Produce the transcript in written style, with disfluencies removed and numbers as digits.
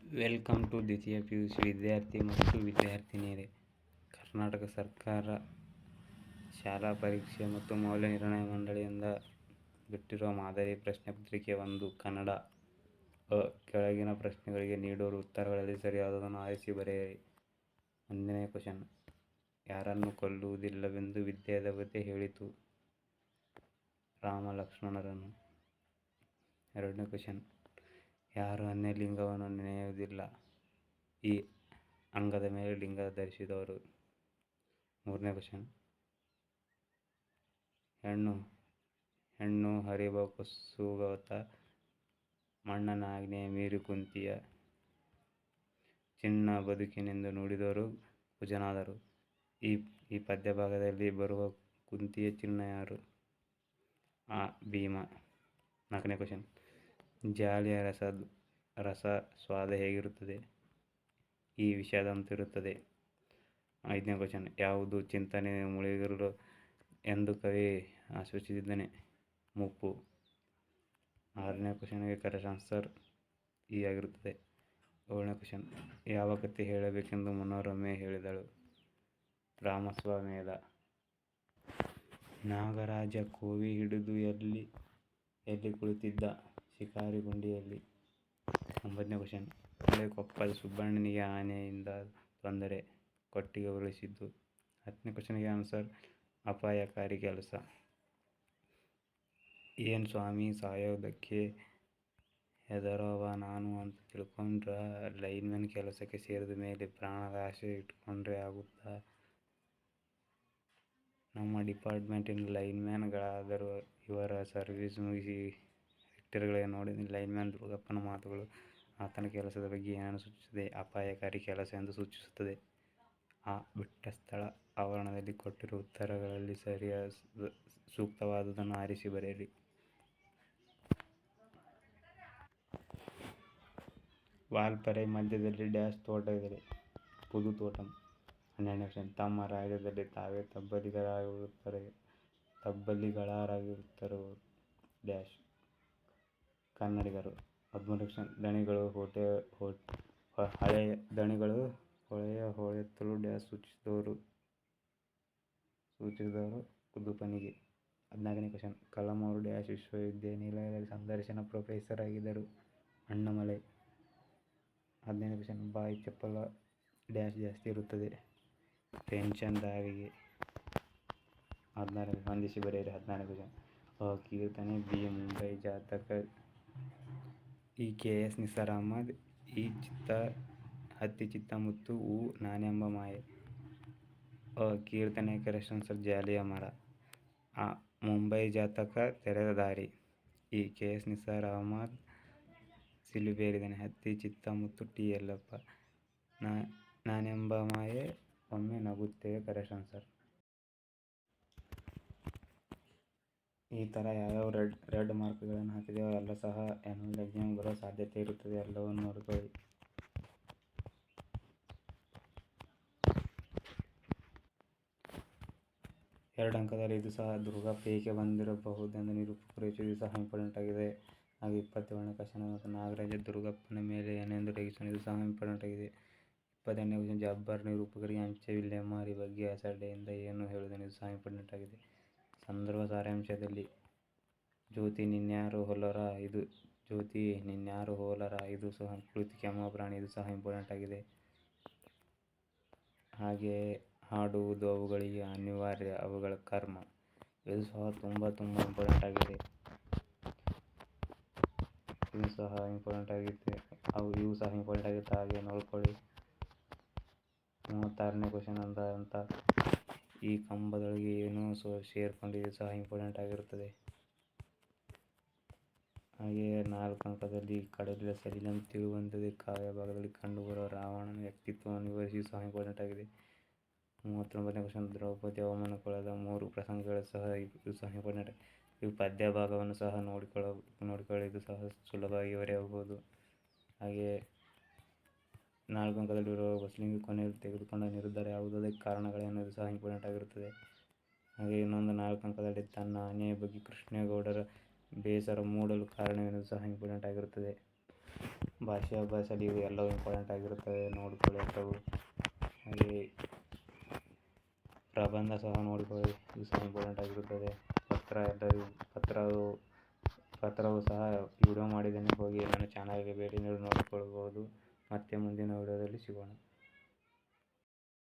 Welcome to ದ್ವಿತೀಯ PUC ವಿದ್ಯಾರ್ಥಿ ಮತ್ತು ವಿದ್ಯಾರ್ಥಿನಿಯರೇ. ಕರ್ನಾಟಕ ಸರ್ಕಾರ ಶಾಲಾ ಪರೀಕ್ಷೆ ಮತ್ತು ಮೌಲ್ಯ ನಿರ್ಣಯ ಮಂಡಳಿಯಿಂದ ಬಿಟ್ಟಿರುವ ಮಾದರಿ ಪ್ರಶ್ನೆ ಪತ್ರಿಕೆ 1 ಕನ್ನಡ. ಕೆಳಗಿನ ಪ್ರಶ್ನೆಗಳಿಗೆ ನೀಡಿರುವ ಉತ್ತರಗಳಲ್ಲಿ ಸರಿಯಾದದನ್ನು ಆರಿಸಿ ಬರೆಯಿರಿ. 1ನೇ ಕ್ವಶನ್. ಯಾರನ್ನು ಕೊಲ್ಲುವುದಿಲ್ಲವೆಂದು ವಿದ್ಯಾದೇವತೆ ಹೇಳಿತು? ರಾಮ ಲಕ್ಷ್ಮಣರನ್ನು. 2ನೇ ಕ್ವಶನ್. ಯಾರು ಅನ್ಯಲಿಂಗವನ್ನು ನೆನೆಯುವುದಿಲ್ಲ? ಈ ಅಂಗದ ಮೇಲೆ ಲಿಂಗ ಧರಿಸಿದವರು. 3ನೇ ಕ್ವಶನ್. ಹೆಣ್ಣು ಹರಿಬೇಕು ಸುಗತ ಮಣ್ಣನಾಜ್ಞೆಯ ಮೀರಿ ಕುಂತಿಯ ಚಿನ್ನ ಬದುಕಿನೆಂದು ನುಡಿದವರು ಕುಜನಾದರು. ಈ ಪದ್ಯಭಾಗದಲ್ಲಿ ಬರುವ ಕುಂತಿಯ ಚಿನ್ನ ಯಾರು? ಆ. ಭೀಮ. 4ನೇ ಕ್ವಶನ್. ಜಾಲಿಯ ರಸ ಸ್ವಾದ ಹೇಗಿರುತ್ತದೆ? ಈ ವಿಷದಂತಿರುತ್ತದೆ. 5ನೇ ಕ್ವಶನ್. ಯಾವುದು ಚಿಂತನೆ ಮುಳುಗಿರಲು ಎಂದು ಕವಿ ಆಶ್ವಾಸಿಸಿದ್ದಾನೆ? ಮುಪ್ಪು. 6ನೇ ಕ್ವಶನ್ಗೆ ಕರೆಕ್ಟ್ ಆನ್ಸರ್ ಈ ಆಗಿರುತ್ತದೆ. 7ನೇ ಕ್ವಶನ್. ಯಾವ ಕಥೆ ಹೇಳಬೇಕೆಂದು ಮನೋರಮೆ ಹೇಳಿದಳು? ರಾಮಶ್ವಮೇಧ. ನಾಗರಾಜ ಕೋವಿ ಹಿಡಿದು ಎಲ್ಲಿ ಕುಳಿತಿದ್ದ? ಶಿಕಾರಿ ಗುಂಡಿಯಲ್ಲಿ. 9ನೇ ಕ್ವಶನ್. ಹಳೆಕೊಪ್ಪದ ಸುಬ್ಬಣ್ಣನಿಗೆ ಆನೆಯಿಂದ ತೊಂದರೆ ಕೊಟ್ಟಿಗೆ ಉರುಳಿಸಿದ್ದು? 10ನೇ ಕ್ವಶನ್ಗೆ ಆನ್ಸರ್ ಅಪಾಯಕಾರಿ ಕೆಲಸ. ಏನ್ ಸ್ವಾಮಿ ಸಾಯೋದಕ್ಕೆ ಹೆದರವ ನಾನು ಅಂತ ತಿಳ್ಕೊಂಡ್ರ ಲೈನ್ಮನ್ ಕೆಲಸಕ್ಕೆ ಸೇರಿದ ಮೇಲೆ ಪ್ರಾಣದ ಆಸೆ ಇಟ್ಕೊಂಡ್ರೆ ಆಗುತ್ತಾ? ನಮ್ಮ ಡಿಪಾರ್ಟ್ಮೆಂಟಿನ ಲೈನ್ಮ್ಯಾನ್ ಗಳಾದರೂ ಇವರ ಸರ್ವೀಸ್ ಮುಗಿಸಿ ರಿಟೈರ್ಗಳಿಗೆ ನೋಡಿ ಲೈನ್ಮ್ಯಾನ್ ದುರ್ಗಪ್ಪನ ಮಾತುಗಳು ಆತನ ಕೆಲಸದ ಬಗ್ಗೆ ಏನನ್ನು ಸೂಚಿಸುತ್ತದೆ? ಅಪಾಯಕಾರಿ ಕೆಲಸ ಎಂದು ಸೂಚಿಸುತ್ತದೆ. ಆ. ಬಿಟ್ಟ ಸ್ಥಳ. ಆವರಣದಲ್ಲಿ ಕೊಟ್ಟಿರುವ ಉತ್ತರಗಳಲ್ಲಿ ಸೂಕ್ತವಾದದನ್ನು ಆರಿಸಿ ಬರೆಯಿರಿ. ವಾಲ್ಪಾறை ಮಧ್ಯದಲ್ಲಿ ಡ್ಯಾಶ್ ತೋಟ ಇದೆ? ಪುದು ತೋಟಂ. 12ನೇ ಕ್ವಶನ್. ತಮ್ಮ ರಾಜ್ಯದಲ್ಲಿ ತಾವೇ ತಬ್ಬಲಿಗಳಾಗಿರುತ್ತವರು ಡ್ಯಾಶ್ ಕನ್ನಡಿಗರು. 13ನೇ ಕ್ವಶನ್. ದಣಿಗಳು ಹೊಳೆಯ ಹೂಳೆತ್ತಲು ಡ್ಯಾಶ್ ಸೂಚಿಸಿದವರು ಕುದುಪನಿಗೆ. 14ನೇ ಕ್ವಶನ್. ಕಲಾಂ ಅವರು ಡ್ಯಾಶ್ ವಿಶ್ವವಿದ್ಯಾನಿಲಯದಲ್ಲಿ ಸಂದರ್ಶನ ಪ್ರೊಫೆಸರ್ ಆಗಿದ್ದರು? ಅಣ್ಣಾಮಲೈ. 15ನೇ ಕ್ವಶನ್. ಬಾಯಿ ಚಪಲ ಡ್ಯಾಶ್ ಜಾಸ್ತಿ ಇರುತ್ತದೆ? ಪೆನ್ಷನ್ದಾರರಿಗೆ. 16ನೇ ಹೊಂದಿಸಿ ಬರೆಯಿರಿ. 16ನೇ ಕ್ವಶನ್. ಅ. ಕೀರ್ತನೆ. ಬಿ. ಮುಂಬೈ ಜಾತಕ. ಇ. ಕೆ. ಎಸ್. ನಿಸಾರ್ ಅಹಮದ್. ಇ. ಹತ್ತಿ ಚಿತ್ತಮುತ್ತು. ಉ. ನಾನೆಂಬ ಮಾಯೆ. ಅ. ಕೀರ್ತನೆ ಕರೆಕ್ಟ್ ಆನ್ಸರ್ ಜಾಲಿಯ ಮರ. ಅ. ಮುಂಬೈ ಜಾತಕ ತೆರೆದ ದಾರಿ. E. K. S. Nisar Ahmed ಸಿಲುಬೆಯಲ್ಲಿದ್ದಾನೆ. ಹತ್ತಿ ಚಿತ್ತಮುತ್ತು ಟಿ. ಯಲ್ಲಪ್ಪ. ನಾನೆಂಬ ಮಾಯೆ ಒಮ್ಮೆ ನಗುತ್ತೇವೆ ಕರೆಕ್ಟ್ ಆನ್ಸರ್. ಈ ಥರ ಯಾವ್ಯಾವ ರೆಡ್ ಮಾರ್ಕ್ಗಳನ್ನು ಹಾಕಿದೆಯೋ ಎಲ್ಲ ಸಹ ಆ್ಯನ್ಯುವಲ್ ಎಕ್ಸಾಮ್ ಬರೋ ಸಾಧ್ಯತೆ ಇರುತ್ತದೆ. ಎಲ್ಲವನ್ನು ನೋಡ್ಕೊಳ್ಳಿ. 2 ಅಂಕದಲ್ಲಿ ಇದು ಸಹ ದುರ್ಗಪ್ಪ ಏಕೆ ಬಂದಿರಬಹುದೆಂದು ನಿರೂಪಕರು ಹೆಚ್ಚು. ಇದು ಸಹ ಇಂಪಾರ್ಟೆಂಟ್ ಆಗಿದೆ. ಹಾಗೆ 27ನೇ ಕ್ವಶನ್. ನಾಗರಾಜ ದುರ್ಗಪ್ಪನ ಮೇಲೆ ಏನೆಂದು ರೇಗಿಸೋಣ? ಇದು ಸಹ ಇಂಪಾರ್ಟೆಂಟ್ ಆಗಿದೆ. 28ನೇ ಕ್ವಶನ್. ಜಬ್ಬಾರ್ ನಿರೂಪಕರಿಗೆ ಅಂಚೆ ವಿಲೇವಾರಿ ಬಗ್ಗೆ ಅಸಡ್ಡೆಯಿಂದ ಏನು ಹೇಳುತ್ತಾನೆ? ಇದು ಸಹ ಇಂಪಾರ್ಟೆಂಟ್ ಆಗಿದೆ. ಸಂದರ್ಭ ಸಾರಾಂಶದಲ್ಲಿ ಜ್ಯೋತಿ ನಿನ್ಯಾರು ಹೋಲರ ಇದು ಸಹ ಕೃತಿ ಕೆಮ್ಮುವ ಪ್ರಾಣಿ. ಇದು ಸಹ ಇಂಪಾರ್ಟೆಂಟ್ ಆಗಿದೆ. ಹಾಗೆ ಹಾಡುವುದು ಅವುಗಳಿಗೆ ಅನಿವಾರ್ಯ, ಅವುಗಳ ಕರ್ಮ. ಇದು ಸಹ ತುಂಬ ಇಂಪಾರ್ಟೆಂಟ್ ಆಗಿದೆ. ಇವು ಸಹ ಇಂಪಾರ್ಟೆಂಟ್ ಆಗುತ್ತೆ. ಹಾಗೆ ನೋಡ್ಕೊಳ್ಳಿ. 36ನೇ ಕ್ವಶನ್. ಅಂತ ಈ ಕಂಬದೊಳಗೆ ಏನೋ ಸೇರ್ಕೊಂಡಿದೆ. ಇದು ಸಹ ಇಂಪಾರ್ಟೆಂಟ್ ಆಗಿರುತ್ತದೆ. ಹಾಗೆ 4 ಅಂಕದಲ್ಲಿ ಕಡಲಿನ ಸಲಿಲಂ ತಿಳಿಯುವಂಥದ್ದು. ಕಾವ್ಯ ಭಾಗದಲ್ಲಿ ಕಂಡುಬರುವ ರಾವಣನ ವ್ಯಕ್ತಿತ್ವವನ್ನು ವಿವರಿಸಿ. ಇದು ಸಹ ಇಂಪಾರ್ಟೆಂಟ್ ಆಗಿದೆ. 39ನೇ ಕ್ವಶನ್. ದ್ರೌಪದಿ ಅವಮಾನಕ್ಕೊಳಗಾದ 3 ಪ್ರಸಂಗಗಳು ಸಹ ಇದು ಸಹ ಇಂಪಾರ್ಟೆಂಟ್. ಇವು ಪದ್ಯ ಭಾಗವನ್ನು ಸಹ ನೋಡಿಕೊಳ್ಳಿ. ಇದು ಸಹ ಸುಲಭವಾಗಿ ಬರೆಯಬಹುದು. ಹಾಗೆ 4 ಅಂಕದಲ್ಲಿರುವ ಬಸವಲಿಂಗ ಕೊನೆಯಲ್ಲಿ ತೆಗೆದುಕೊಂಡ ನಿರ್ಧಾರ ಯಾವುದು? ಅದಕ್ಕೆ ಕಾರಣಗಳೇನು? ಇದು ಸಹ ಇಂಪಾರ್ಟೆಂಟ್ ಆಗಿರುತ್ತದೆ. ಹಾಗೆ ಇನ್ನೊಂದು 4 ಅಂಕದಲ್ಲಿ ತನ್ನ ಆನೆಯ ಬಗ್ಗೆ ಕೃಷ್ಣೇಗೌಡರ ಬೇಸರ ಮೂಡಲು ಕಾರಣವೇನು? ಇದು ಸಹ ಇಂಪಾರ್ಟೆಂಟ್ ಆಗಿರುತ್ತದೆ. ಭಾಷೆ ಅಭ್ಯಾಸದಲ್ಲಿ ಇವು ಎಲ್ಲವೂ ಇಂಪಾರ್ಟೆಂಟ್ ಆಗಿರುತ್ತವೆ, ನೋಡಿಕೊಳ್ಳಿ ಎಲ್ಲವೂ. ಹಾಗೆ ಪ್ರಬಂಧ ಸಹ ನೋಡಿಕೊಳ್ಳಿ, ಇದು ಸಹ ಇಂಪಾರ್ಟೆಂಟ್ ಆಗಿರುತ್ತದೆ. ಪತ್ರವು ಸಹ ವಿಡಿಯೋ ಮಾಡಿದ್ದೇನೆ, ಹೋಗಿ ನನ್ನ ಚಾನಲ್ಗೆ ಭೇಟಿ ನೀಡಿ ನೋಡಿಕೊಳ್ಳಬಹುದು. ಮತ್ತೆ ಮುಂದಿನ ವಿಡಿಯೋದಲ್ಲಿ ಸಿಗೋಣ.